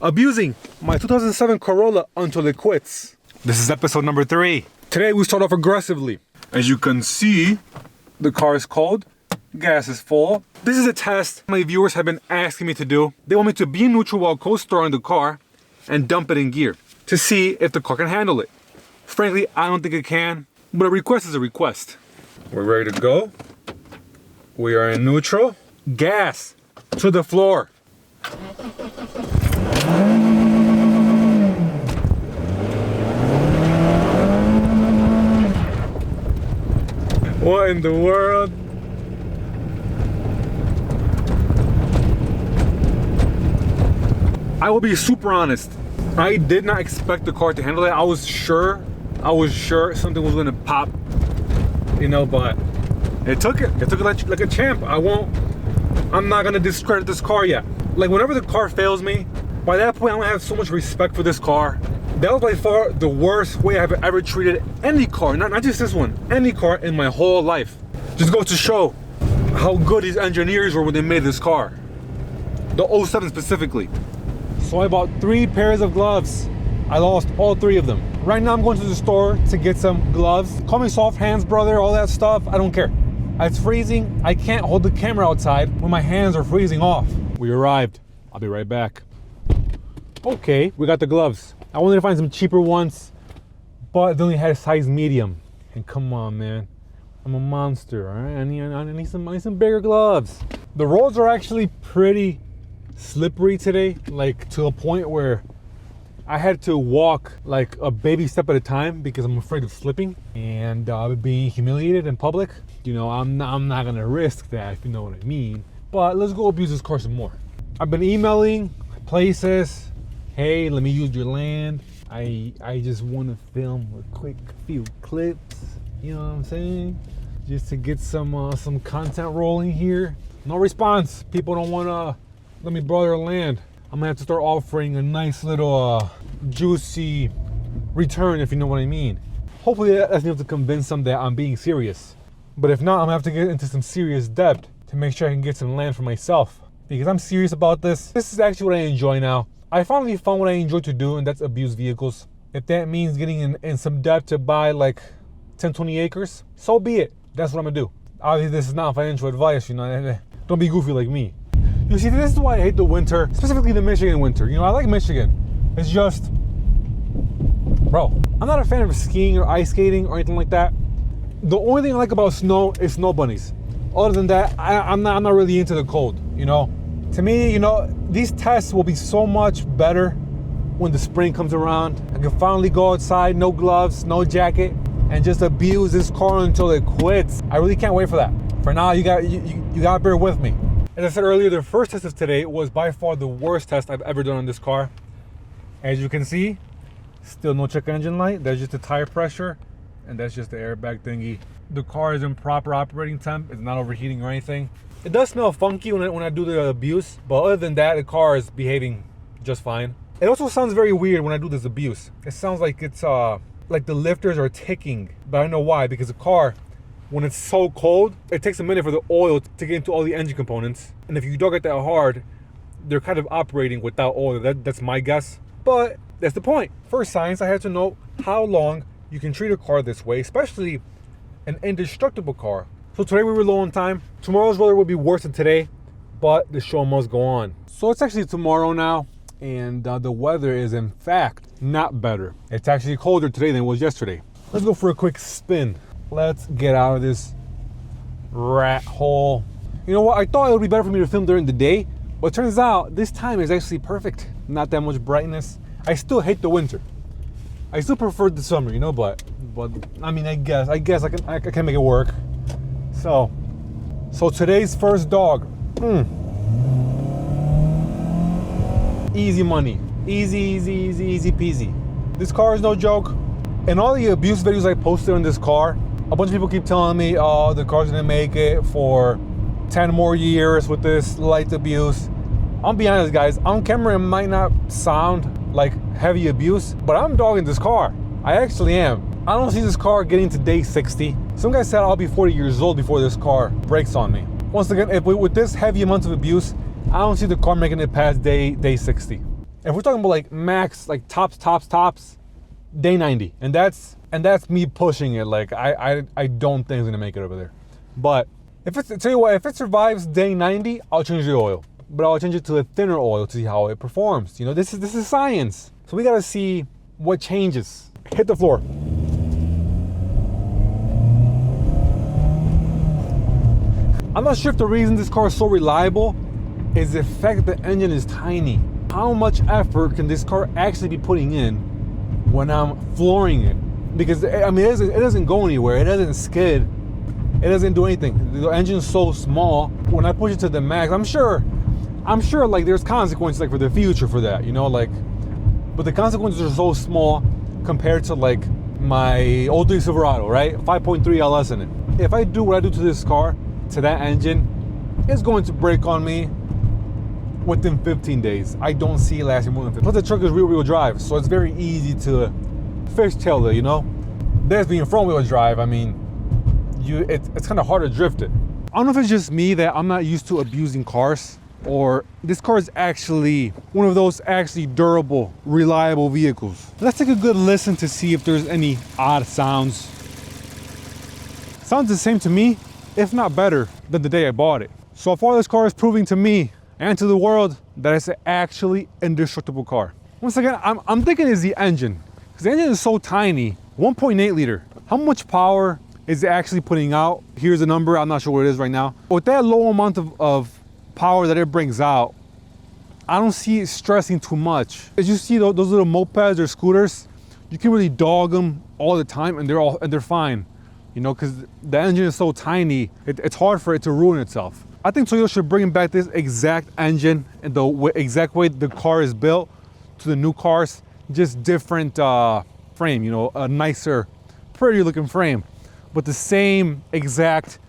Abusing my 2007 Corolla until it quits. This is episode number 3. Today we start off aggressively. As you can see, the car is cold, gas is full. This is a test my viewers have been asking me to do. They want me to be in neutral while co-starring the car and dump it in gear to see if the car can handle it. Frankly, I don't think it can, but a request is a request. We're ready to go. We are in neutral. Gas to the floor. What in the world? I will be super honest. I did not expect the car to handle it. I was sure something was gonna pop, but it took it. It took it like a champ. I'm not gonna discredit this car yet. Like, whenever the car fails me, by that point, I'm gonna have so much respect for this car. That was by far the worst way I've ever treated any car, not just this one, any car in my whole life. Just goes to show how good these engineers were when they made this car. The 07 specifically. So I bought 3 pairs of gloves. I lost all 3 of them. Right now I'm going to the store to get some gloves. Call me soft hands, brother, all that stuff, I don't care. It's freezing. I can't hold the camera outside when my hands are freezing off. We arrived. I'll be right back. Okay, we got the gloves. I wanted to find some cheaper ones, but they only had a size medium. And come on, man, I'm a monster, all right? I need some bigger gloves. The roads are actually pretty slippery today, like to a point where I had to walk like a baby step at a time because I'm afraid of slipping and being humiliated in public. I'm not gonna risk that, if you know what I mean. But let's go abuse this car some more. I've been emailing places. Hey, let me use your land. I just want to film a quick few clips. You know what I'm saying? Just to get some content rolling here. No response. People don't want to let me borrow their land. I'm gonna have to start offering a nice little juicy return, if you know what I mean. Hopefully that's enough to convince them that I'm being serious. But if not, I'm gonna have to get into some serious debt to make sure I can get some land for myself. Because I'm serious about this. This is actually what I enjoy now. I finally found what I enjoy to do, and that's abuse vehicles. If that means getting in some debt to buy like 10, 20 acres, so be it. That's what I'm gonna do. Obviously, this is not financial advice, Don't be goofy like me. You see, this is why I hate the winter, specifically the Michigan winter. I like Michigan. It's just, bro, I'm not a fan of skiing or ice skating or anything like that. The only thing I like about snow is snow bunnies. Other than that, I'm not really into the cold, To me, these tests will be so much better when the spring comes around. I can finally go outside, no gloves, no jacket, and just abuse this car until it quits. I really can't wait for that. For now, you gotta bear with me. As I said earlier, the first test of today was by far the worst test I've ever done on this car. As you can see, still no check engine light. That's just the tire pressure, and that's just the airbag thingy. The car is in proper operating temp. It's not overheating or anything. It does smell funky when I do the abuse, but other than that, the car is behaving just fine. It also sounds very weird when I do this abuse. It sounds like it's like the lifters are ticking, but I don't know why, because the car, when it's so cold, it takes a minute for the oil to get into all the engine components. And if you dug it that hard, they're kind of operating without oil. That's my guess. But that's the point. For science, I had to know how long you can treat a car this way, especially an indestructible car. So today we were low on time. Tomorrow's weather will be worse than today, but the show must go on. So it's actually tomorrow now, and the weather is in fact not better. It's actually colder today than it was yesterday. Let's go for a quick spin. Let's get out of this rat hole. You know what? I thought it would be better for me to film during the day, but it turns out this time is actually perfect. Not that much brightness. I still hate the winter. I still prefer the summer, but I mean, I guess I can make it work. So today's first dog. Easy money. Easy peasy. This car is no joke. In all the abuse videos I posted on this car, a bunch of people keep telling me, oh, the car's gonna make it for 10 more years with this light abuse. I'll be honest, guys, on camera it might not sound like heavy abuse, but I'm dogging this car. I actually am. I don't see this car getting to day 60. Some guy said I'll be 40 years old before this car breaks on me. Once again, with this heavy amount of abuse, I don't see the car making it past day 60. If we're talking about like max, like tops, day 90. And that's me pushing it. Like I don't think it's gonna make it over there. But if it's, tell you what, if it survives day 90, I'll change the oil. But I'll change it to a thinner oil to see how it performs. You know, this is science. So we gotta see what changes. Hit the floor. I'm not sure if the reason this car is so reliable is the fact that the engine is tiny. How much effort can this car actually be putting in when I'm flooring it? Because I mean, it doesn't go anywhere. It doesn't skid. It doesn't do anything. The engine's so small. When I push it to the max, I'm sure like there's consequences like for the future for that, you know, like, but the consequences are so small compared to like my old 3 Silverado, right? 5.3 LS in it. If I do what I do to this car, to that engine, it's going to break on me within 15 days. I don't see it lasting more than 15. Plus the truck is rear-wheel drive, so it's very easy to fishtail it, you know? This being front-wheel drive, I mean, it's kind of hard to drift it. I don't know if it's just me that I'm not used to abusing cars, or this car is actually one of those actually durable, reliable vehicles. Let's take a good listen to see if there's any odd sounds. Sounds the same to me, if not better than the day I bought it. So far this car is proving to me and to the world that it's an actually indestructible car. Once again, I'm thinking it's the engine, because the engine is so tiny, 1.8 liter. How much power is it actually putting out? Here's a number, I'm not sure what it is right now. With that low amount of power that it brings out, I don't see it stressing too much. As you see those little mopeds or scooters, you can really dog them all the time and they're fine. You know, because the engine is so tiny, it's hard for it to ruin itself. I think Toyota should bring back this exact engine and the exact way the car is built to the new cars, just different frame, you know, a nicer, pretty looking frame, but the same exact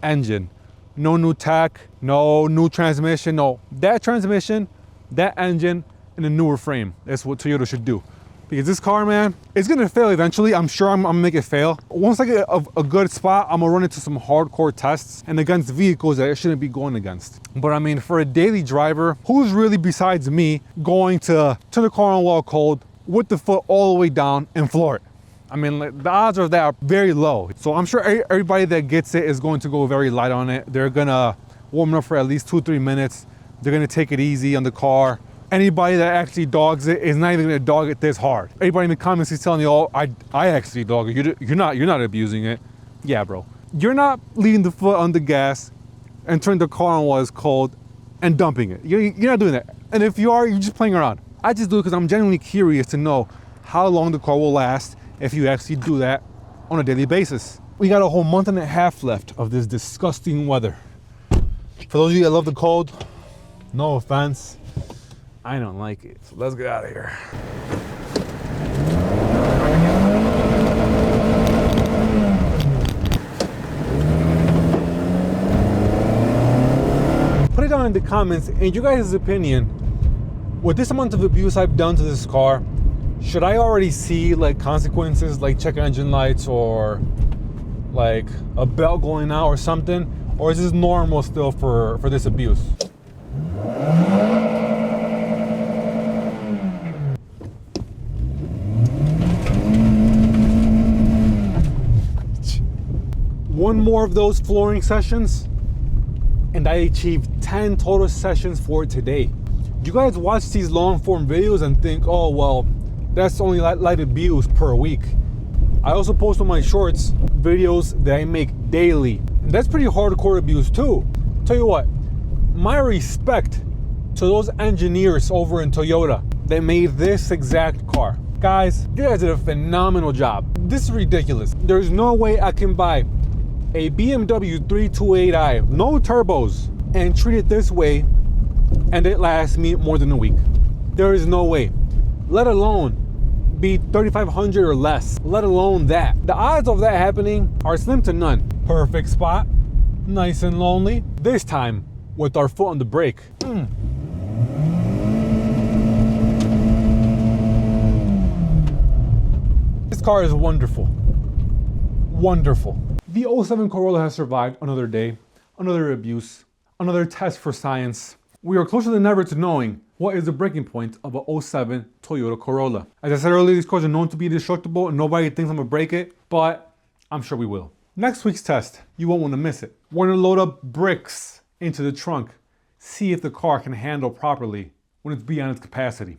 engine. No new tech, no new transmission, no. That transmission, that engine, and a newer frame. That's what Toyota should do. Because this car, man, it's gonna fail eventually. I'm sure I'm gonna make it fail. Once I get a good spot, I'm gonna run into some hardcore tests and against vehicles that it shouldn't be going against. But I mean, for a daily driver, who's really besides me going to turn the car on while cold with the foot all the way down and floor it? I mean, like, the odds of that are very low. So I'm sure everybody that gets it is going to go very light on it. They're gonna warm it up for at least 2-3 minutes. They're gonna take it easy on the car. Anybody that actually dogs it is not even gonna dog it this hard. Anybody in the comments is telling you, oh, I actually dog it. You're not abusing it. Yeah, bro. You're not leaving the foot on the gas and turning the car on while it's cold and dumping it. You're not doing that. And if you are, you're just playing around. I just do it because I'm genuinely curious to know how long the car will last if you actually do that on a daily basis. We got a whole month and a half left of this disgusting weather. For those of you that love the cold, no offense, I don't like it. So let's get out of here. Put it down in the comments, in your guys' opinion, with this amount of abuse I've done to this car, should I already see like consequences, like check engine lights or like a belt going out or something? Or is this normal still for this abuse? One more of those flooring sessions and I achieved 10 total sessions for today. You guys watch these long form videos and think, oh well, that's only light abuse per week. I also post on my shorts videos that I make daily, and that's pretty hardcore abuse too. Tell you what, my respect to those engineers over in Toyota that made this exact car. Guys, you guys did a phenomenal job. This is ridiculous. There's no way I can buy a BMW 328i, no turbos, and treat it this way and it lasts me more than a week. There is no way. Let alone be 3,500 or less, let alone that. The odds of that happening are slim to none. Perfect spot, nice and lonely. This time with our foot on the brake. This car is wonderful, wonderful. The 07 Corolla has survived another day, another abuse, another test for science. We are closer than ever to knowing What is the breaking point of a 07 Toyota Corolla? As I said earlier, these cars are known to be indestructible and nobody thinks I'm gonna break it, but I'm sure we will. Next week's test, you won't want to miss it. We're gonna load up bricks into the trunk, see if the car can handle properly when it's beyond its capacity.